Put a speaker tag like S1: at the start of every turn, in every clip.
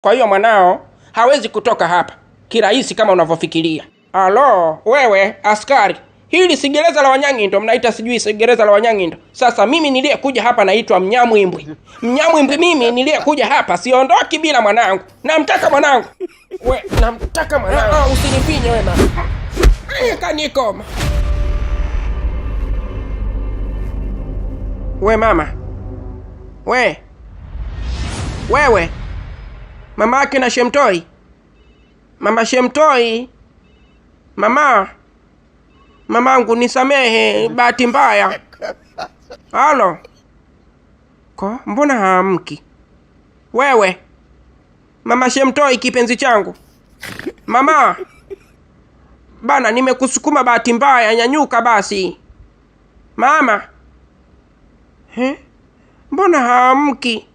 S1: Kwa hiyo mwanao hawezi kutoka hapa kirahisi kama unavyofikiria. Alo, wewe askari, hili si gereza la Wanyang'indo, mnaita sijui si gereza la Wanyang'indo. Sasa mimi niliyekuja hapa naitwa Mnyamwimbwi. Mnyamwimbwi mimi niliyekuja hapa, siondoki bila mwanangu. Namtaka mwanangu. Namtaka mwanangu. Usinifinye wewe mama. Kanikoma. We mama. Wewe. Mama yake na Shemtoi. Mama Shemtoi. Mamangu nisamehe, bahati mbaya. Halo. Mbona haamki? Wewe. Mama Shemtoi kipenzi changu. Mama. Bana nimekusukuma bahati mbaya, nyanyuka basi. Mama. Mbona haamki?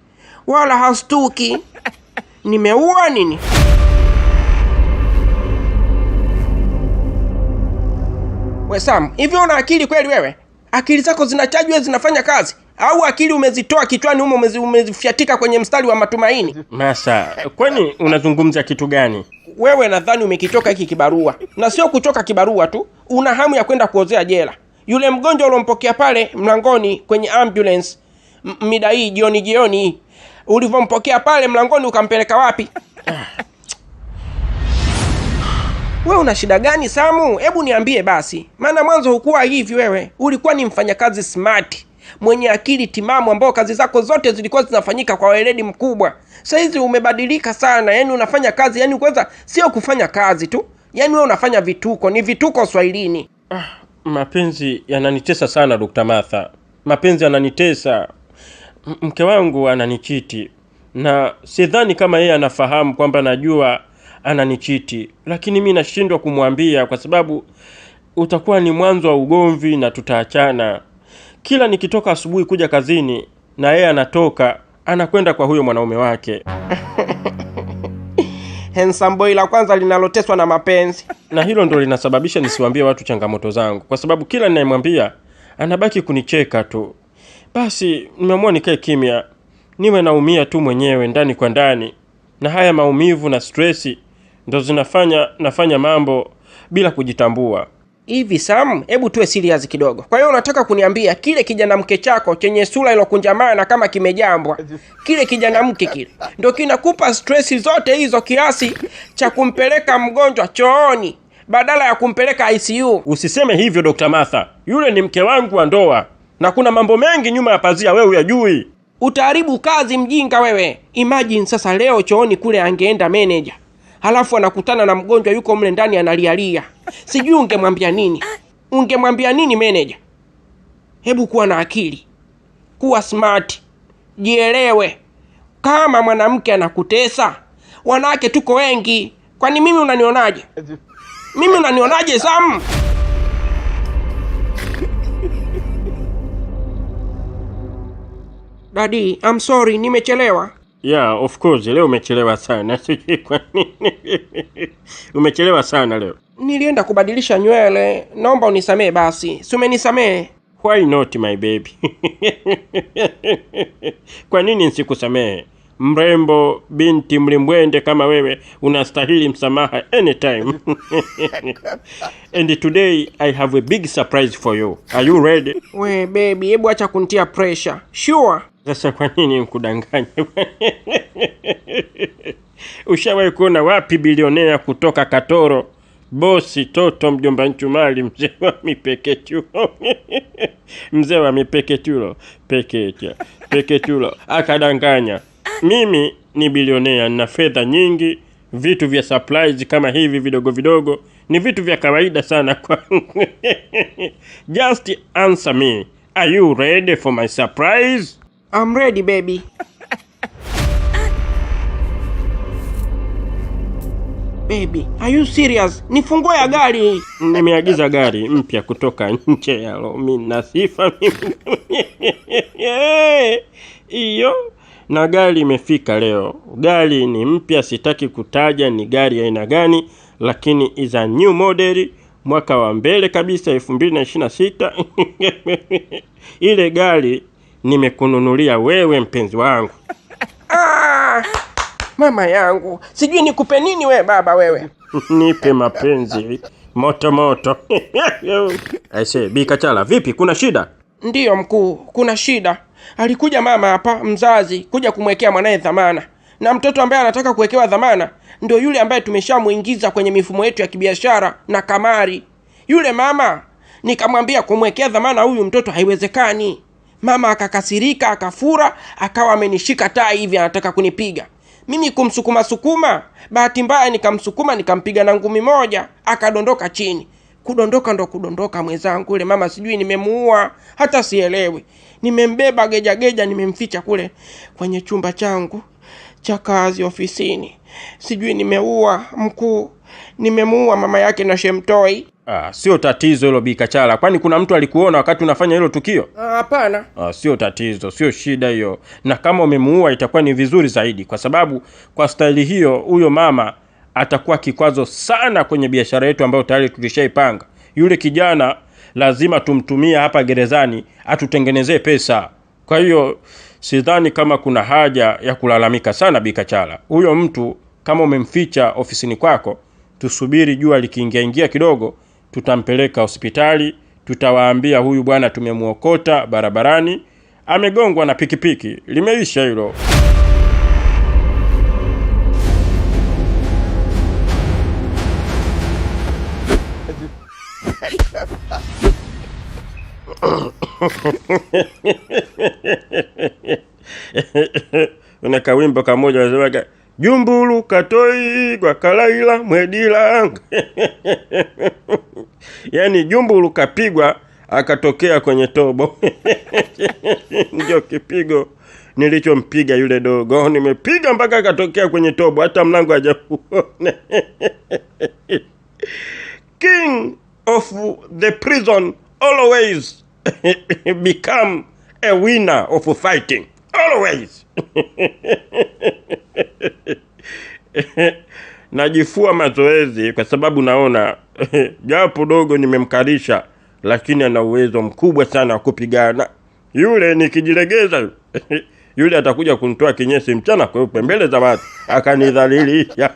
S1: Wala hastuki. Nimeua nini? We Sam, hivi una akili kweli wewe? Akili zako zinachajwa zinafanya kazi? Au akili umezitoa kichwani humo umezifiatika kwenye mstari wa matumaini?
S2: Masa, kwani unazungumza kitu gani?
S1: Wewe nadhani umekitoka hiki kibarua. Na sio kutoka kibarua tu, una hamu ya kwenda kuozea jela. Yule mgonjwa ulompokea pale mlangoni kwenye ambulance mida hii jioni, ulivyompokea pale mlangoni ukampeleka wapi? Wewe una shida gani Samu? Hebu niambie basi. Maana mwanzo hukuwa hivi wewe. Ulikuwa ni mfanyakazi smart, mwenye akili timamu ambao kazi zako zote zilikuwa zinafanyika kwa weledi mkubwa. Sasa hizi umebadilika sana. Yaani unafanya kazi, yaani kwanza sio kufanya kazi tu. Yaani wewe unafanya vituko, ni vituko Swahilini.
S2: Mapenzi yananitesa sana Dr. Martha. Mapenzi yananitesa. Mke wangu ananichiti. Na sidhani kama yeye anafahamu kwamba najua ananichiti, lakini mimi nashindwa kumwambia kwa sababu utakuwa ni mwanzo wa ugomvi na tutaachana. Kila nikitoka asubuhi kuja kazini na yeye anatoka anakwenda kwa huyo mwanaume wake.
S1: Handsome boy la kwanza linaloteswa na mapenzi.
S2: Na hilo ndo linasababisha nisiwaambie watu changamoto zangu, kwa sababu kila ninayemwambia anabaki kunicheka tu. Basi nimeamua nikae kimya, niwe naumia tu mwenyewe ndani kwa ndani. Na haya maumivu na stressi ndo nafanya mambo bila kujitambua.
S1: Hivi Sam, hebu tuwe serious kidogo. Kwa hiyo unataka kuniambia kile kijana mke chako chenye sura ilokunjamana kama kimejambwa, kile kijana mke kile ndo kinakupa stressi zote hizo kiasi cha kumpeleka mgonjwa chooni badala ya kumpeleka ICU?
S2: Usiseme hivyo Dr. Martha. Yule ni mke wangu wa ndoa na kuna mambo mengi nyuma ya pazia wewe huyajui.
S1: Utaharibu kazi mjinga wewe. Imagine sasa leo chooni kule angeenda manager, halafu anakutana na mgonjwa yuko mle ndani analialia. Sijui ungemwambia nini? Ungemwambia nini manager? Hebu kuwa na akili. Kuwa smart. Jielewe. Kama mwanamke anakutesa, wanawake tuko wengi. Kwani mimi unanionaje? Mimi unanionaje Sam? Daddy, I'm sorry, nimechelewa.
S2: Yeah, of course, leo umechelewa sana. Sijui kwa nini. Umechelewa sana leo.
S1: Nilienda kubadilisha nywele. Naomba unisamee basi. Si umenisamee?
S2: Why not my baby? Kwa nini nisikusamee? Mrembo, binti mlimbwende kama wewe unastahili msamaha anytime. And today I have a big surprise for you. Are you ready?
S1: We baby, hebu acha kuntia pressure. Sure.
S2: Sasa kwa nini nikudanganye? Ushawahi kuona wapi bilionea kutoka Katoro, bosi Toto mjomba Nchumali, mzee wa mipeketulo? Mzee wa mipeketulo, peketulo akadanganya. Mimi ni bilionea na fedha nyingi. Vitu vya surprise kama hivi vidogo vidogo ni vitu vya kawaida sana kwa. Just answer me. Are you ready for my surprise?
S1: I'm ready baby. Baby, are you serious? Nifungue ya gari.
S2: Nimeagiza gari mpya kutoka nje ya Rome na sifa mimi. Iyo na gari imefika leo. Gari ni mpya, sitaki kutaja ni gari ya aina gani, lakini is a new model, mwaka wa mbele kabisa 2026. Ile gari nimekununulia wewe mpenzi wangu.
S1: Mama yangu, sijui nikupe nini we baba wewe.
S2: Nipe mapenzi moto moto. Aise, Bi Kachala, vipi, kuna shida?
S1: Ndiyo mkuu, kuna shida. Alikuja mama hapa mzazi kuja kumwekea mwanae dhamana, na mtoto ambaye anataka kuwekewa dhamana ndio yule ambaye tumeshamuingiza kwenye mifumo yetu ya kibiashara na kamari. Yule mama nikamwambia kumwekea dhamana huyu mtoto haiwezekani. Mama akakasirika, akafura, akawa amenishika tai hivi anataka kunipiga. Mimi kumsukuma, bahati mbaya nikamsukuma, nikampiga na ngumi moja, akadondoka chini. Kudondoka ndo kudondoka mwenzangu, yule mama sijui nimemuua, hata sielewi. Nimembeba geja, nimemficha kule kwenye chumba changu cha kazi ofisini. Sijui nimeua mkuu, nimemuua mama yake na Shemtoi.
S2: Sio tatizo hilo Bi Kachala. Kwani kuna mtu alikuona wakati unafanya hilo tukio?
S1: Hapana.
S2: Sio tatizo, sio shida hiyo. Na kama umemuua itakuwa ni vizuri zaidi, kwa sababu kwa staili hiyo huyo mama atakuwa kikwazo sana kwenye biashara yetu ambayo tayari tulishaipanga. Yule kijana lazima tumtumie hapa gerezani atutengenezee pesa. Kwa hiyo sidhani kama kuna haja ya kulalamika sana Bi Kachala. Huyo mtu kama umemficha ofisini kwako, tusubiri jua likiingia kidogo, tutampeleka hospitali, tutawaambia huyu bwana tumemuokota barabarani, amegongwa na pikipiki. Limeisha hilo. Una wimbo kamoja unasema Jumbulu katoi kwa kalaila mwedila. Yaani Jumbulu kapigwa akatokea kwenye tobo. Ndio kipigo nilichompiga yule dogo. Nimepiga mpaka akatokea kwenye tobo, hata mlango hajafuona. King of the prison always become a winner of fighting. Always. Najifua mazoezi kwa sababu naona japo dogo nimemkalisha, lakini ana uwezo mkubwa sana wa kupigana. Yule nikijilegeza yule atakuja kunitoa kinyesi mchana kweupe mbele za watu, akanidhalilisha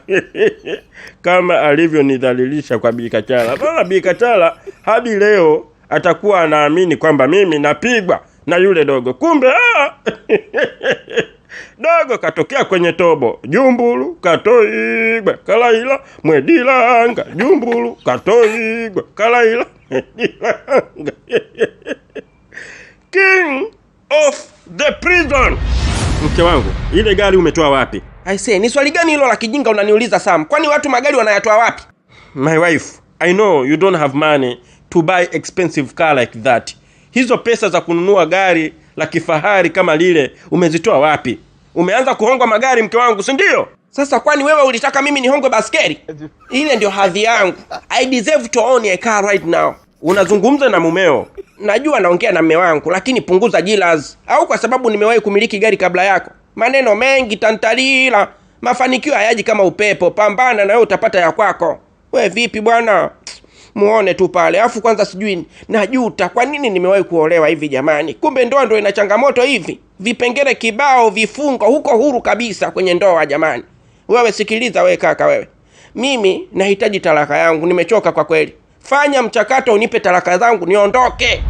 S2: kama alivyonidhalilisha kwa Bi Kachala. Bwana Bi Kachala hadi leo atakuwa anaamini kwamba mimi napigwa na yule dogo. Kumbe dogo katokea kwenye tobo. Jumbulu katoigwa kalaila mwedilanga. Jumbulu katoigwa kalaila mwedilanga. King of the prison. Mke wangu, ile gari umetoa wapi?
S1: Aisee, ni swali gani hilo la kijinga unaniuliza Sam? Kwani watu magari wanayatoa wapi?
S2: My wife, I know you don't have money to buy expensive car like that. Hizo pesa za kununua gari la kifahari kama lile umezitoa wapi? Umeanza kuhongwa magari mke wangu, si ndio?
S1: Sasa kwani wewe ulitaka mimi nihongwe baskeli? Ile ndio hadhi yangu. I deserve to own a car right now.
S2: Unazungumza na mumeo.
S1: Najua naongea na mume wangu, lakini punguza jilas. Au kwa sababu nimewahi kumiliki gari kabla yako? Maneno mengi tantalila. Mafanikio hayaji kama upepo. Pambana na wewe utapata ya kwako. We vipi bwana? Muone tu pale. Afu kwanza sijui najuta kwa nini nimewahi kuolewa hivi jamani. Kumbe ndoa ndio ina changamoto hivi. Vipengele kibao vifungo huko huru kabisa kwenye ndoa jamani. Wewe sikiliza wewe kaka wewe. Mimi nahitaji talaka yangu, nimechoka kwa kweli. Fanya mchakato unipe talaka zangu niondoke.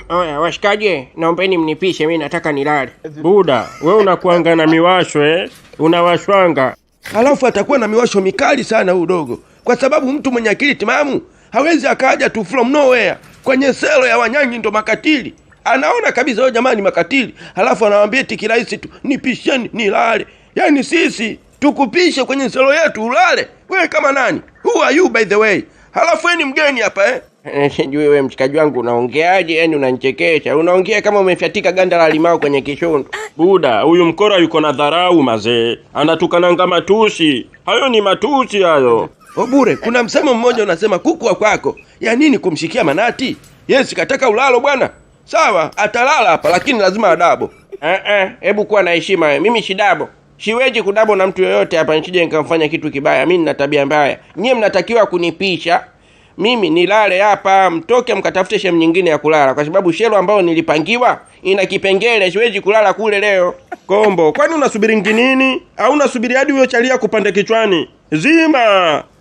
S1: Oya washikaje, naombeni mnipishe, mimi nataka nilale.
S2: Buda, wewe unakuanga na miwasho unawashwanga.
S3: Halafu atakuwa na miwasho mikali sana huyu dogo. Kwa sababu mtu mwenye akili timamu hawezi akaja tu from nowhere kwenye selo ya wanyang'i ndo makatili. Anaona kabisa wao jamani makatili. Halafu anawaambia eti kirahisi tu nipisheni nilale. Yaani sisi tukupishe kwenye selo yetu ulale. Wewe kama nani? Who are you by the way? Halafu wewe ni mgeni hapa
S1: Sijui wewe mchikaji wangu unaongeaje, yani unanichekesha. Unaongea kama umefyatika ganda la limao kwenye kishondo.
S2: Buda, huyu mkora yuko na dharau mazee. Anatukananga matusi. Hayo ni matusi hayo.
S3: Bure, kuna msemo mmoja unasema kuku wa kwako ya nini kumshikia manati? Yes, kataka ulalo bwana. Sawa, atalala hapa lakini lazima adabo.
S1: Hebu kuwa na heshima wewe. Mimi shidabo. Siwezi kudabo na mtu yoyote hapa, nisije nikamfanya kitu kibaya. Mimi nina tabia mbaya. Nyie mnatakiwa kunipisha mimi nilale hapa, mtoke mkatafute sehemu nyingine ya kulala, kwa sababu shelo ambayo nilipangiwa ina kipengele, siwezi kulala kule leo.
S2: Kombo, kwani unasubiri nginini? Au unasubiri hadi huyo chalia kupande kichwani?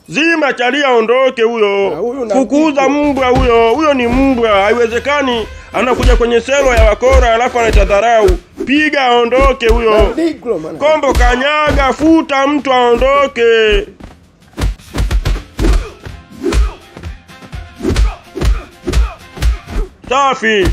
S2: Zima chalia ondoke huyo. Fukuza mbwa huyo. Huyo ni mbwa. Haiwezekani anakuja kwenye selo ya wakora alafu anatadharau. Piga aondoke huyo. Kombo, kanyaga, futa mtu aondoke. Safi.